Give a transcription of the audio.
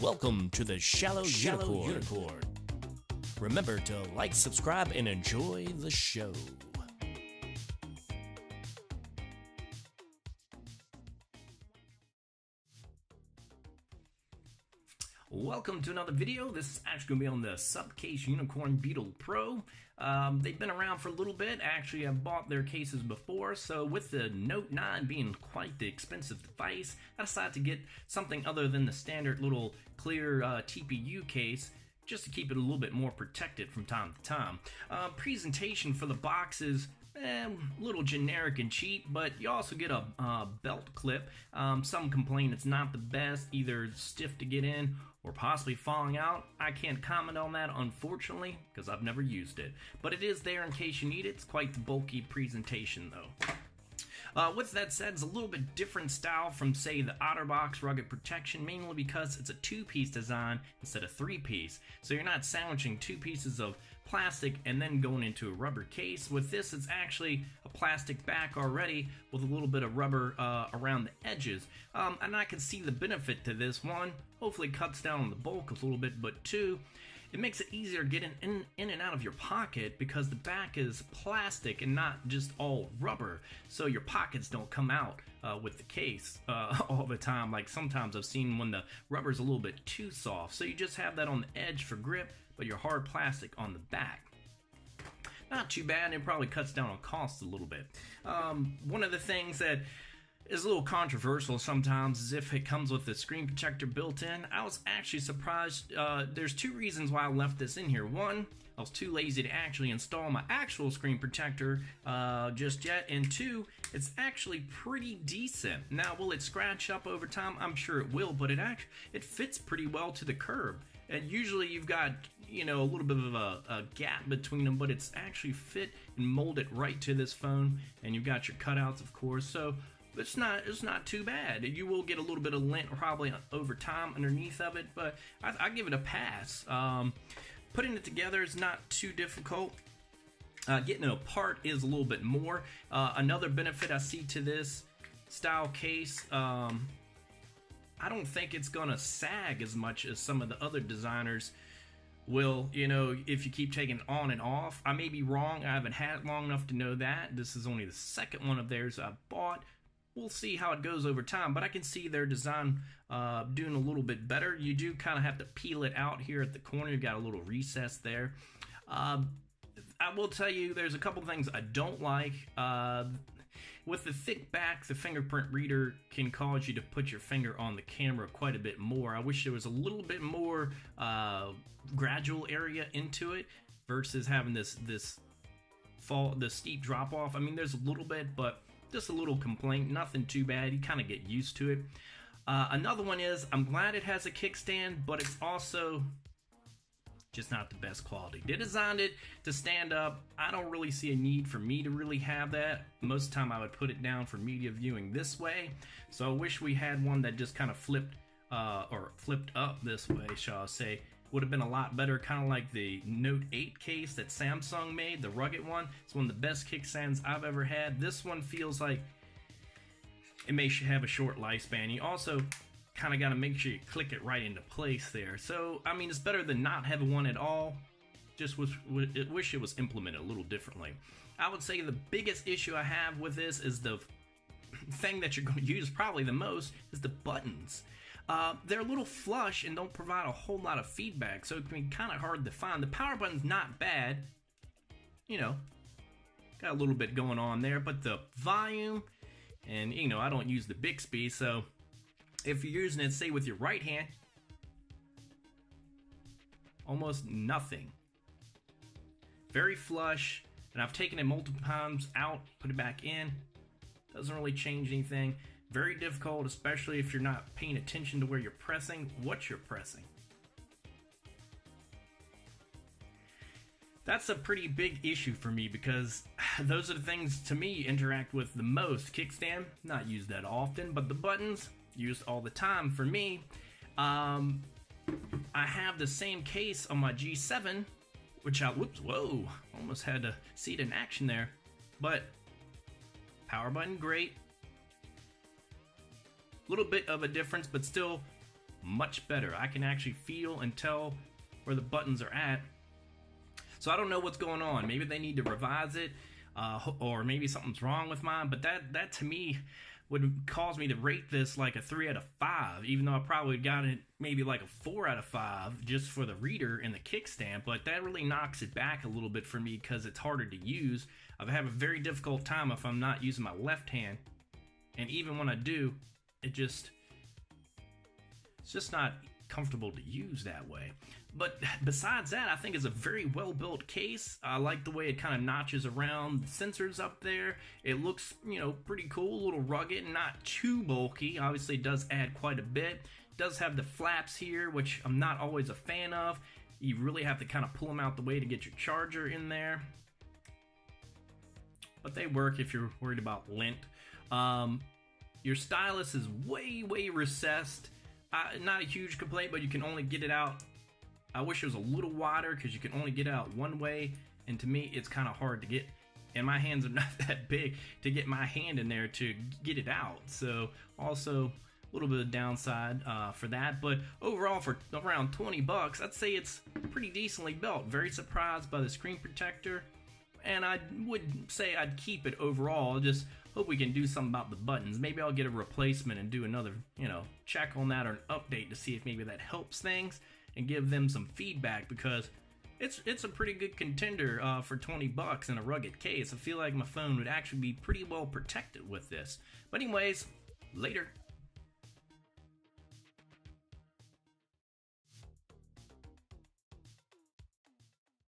Welcome to the Shallow Unicorn. Remember to like, subscribe, and enjoy the show. Welcome to another video. This is actually going to be on the Supcase Unicorn Beetle Pro. They've been around for a little bit. Actually, I've bought their cases before, so with the Note 9 being quite the expensive device, I decided to get something other than the standard little clear TPU case, just to keep it a little bit more protected from time to time. Presentation for the box is a little generic and cheap, but you also get a belt clip. Some complain it's not the best, either stiff to get in or possibly falling out. I can't comment on that, unfortunately, because I've never used it. But it is there in case you need it. It's quite the bulky presentation, though. With that said, it's a little bit different style from, say, the OtterBox rugged protection, mainly because it's a two-piece design instead of three-piece. So you're not sandwiching two pieces of plastic and then going into a rubber case. With this, it's actually a plastic back already with a little bit of rubber around the edges. And I can see the benefit to this. One, hopefully cuts down on the bulk a little bit, but two, it makes it easier to get in and out of your pocket because the back is plastic and not just all rubber, so your pockets don't come out with the case all the time. Like sometimes I've seen when the rubber's a little bit too soft, so you just have that on the edge for grip, but your hard plastic on the back. Not too bad. It probably cuts down on costs a little bit. One of the things that is a little controversial sometimes is if it comes with the screen protector built in. I was actually surprised. There's two reasons why I left this in here. One, I was too lazy to actually install my actual screen protector just yet, and two, it's actually pretty decent. Now, will it scratch up over time? I'm sure it will, but it fits pretty well to the curb. And usually you've got, you know, a little bit of a gap between them, but it's actually fit and molded right to this phone, and you've got your cutouts, of course, so it's not too bad. You will get a little bit of lint probably over time underneath of it, but I give it a pass. Putting it together is not too difficult. Getting it apart is a little bit more. Another benefit I see to this style case, I don't think it's gonna sag as much as some of the other designers will, you know, if you keep taking it on and off. I may be wrong. I haven't had it long enough to know that. This is only the second one of theirs I've bought. We'll see how it goes over time, but I can see their design doing a little bit better. You do kind of have to peel it out here at the corner. You've got a little recess there. I will tell you, there's a couple things I don't like. With the thick back, the fingerprint reader can cause you to put your finger on the camera quite a bit more. I wish there was a little bit more gradual area into it versus having this steep drop off. I mean, there's a little bit, but just a little complaint, nothing too bad. You kind of get used to it. Another one is, I'm glad it has a kickstand, but it's also just not the best quality. They designed it to stand up. I don't really see a need for me to really have that. Most of the time I would put it down for media viewing this way. So I wish we had one that just kind of flipped up this way, shall I say. Would have been a lot better, kind of like the Note 8 case that Samsung made, the rugged one. It's one of the best kickstands I've ever had. This one feels like it may have a short lifespan. You also kind of got to make sure you click it right into place there. So, I mean, it's better than not having one at all. Just wish it was implemented a little differently. I would say the biggest issue I have with this is the thing that you're going to use probably the most is the buttons. They're a little flush and don't provide a whole lot of feedback, so it can be kind of hard to find. The power button's not bad, you know, got a little bit going on there, but the volume, and you know, I don't use the Bixby, so if you're using it, say, with your right hand, almost nothing. Very flush, and I've taken it multiple times out, put it back in, doesn't really change anything. Very difficult, especially if you're not paying attention to where you're pressing, what you're pressing. That's a pretty big issue for me because those are the things to me interact with the most. Kickstand, not used that often, but the buttons, used all the time for me. I have the same case on my G7, which whoa, almost had to see it in action there. But power button, great. Little bit of a difference, but still much better. I can actually feel and tell where the buttons are at. So I don't know what's going on. Maybe they need to revise it, or maybe something's wrong with mine. But that to me would cause me to rate this like a 3 out of 5, even though I probably got it maybe like a 4 out of 5 just for the reader and the kickstand. But that really knocks it back a little bit for me because it's harder to use. I have a very difficult time if I'm not using my left hand, and even when I do, it's just not comfortable to use that way. But besides that, I think it's a very well built case. I like the way it kind of notches around the sensors up there. It looks, you know, pretty cool, a little rugged, not too bulky. Obviously it does add quite a bit. It does have the flaps here, which I'm not always a fan of. You really have to kind of pull them out the way to get your charger in there, but they work if you're worried about lint. Your stylus is way recessed. Not a huge complaint, but you can only get it out. I wish it was a little wider because you can only get it out one way, and to me it's kind of hard to get, and my hands are not that big to get my hand in there to get it out. So also a little bit of downside for that, but overall for around 20 bucks, I'd say it's pretty decently built. Very surprised by the screen protector, and I would say I'd keep it overall. Just hope we can do something about the buttons. Maybe I'll get a replacement and do another, you know, check on that or an update to see if maybe that helps things and give them some feedback, because it's a pretty good contender for 20 bucks in a rugged case. I feel like my phone would actually be pretty well protected with this. But anyways, later.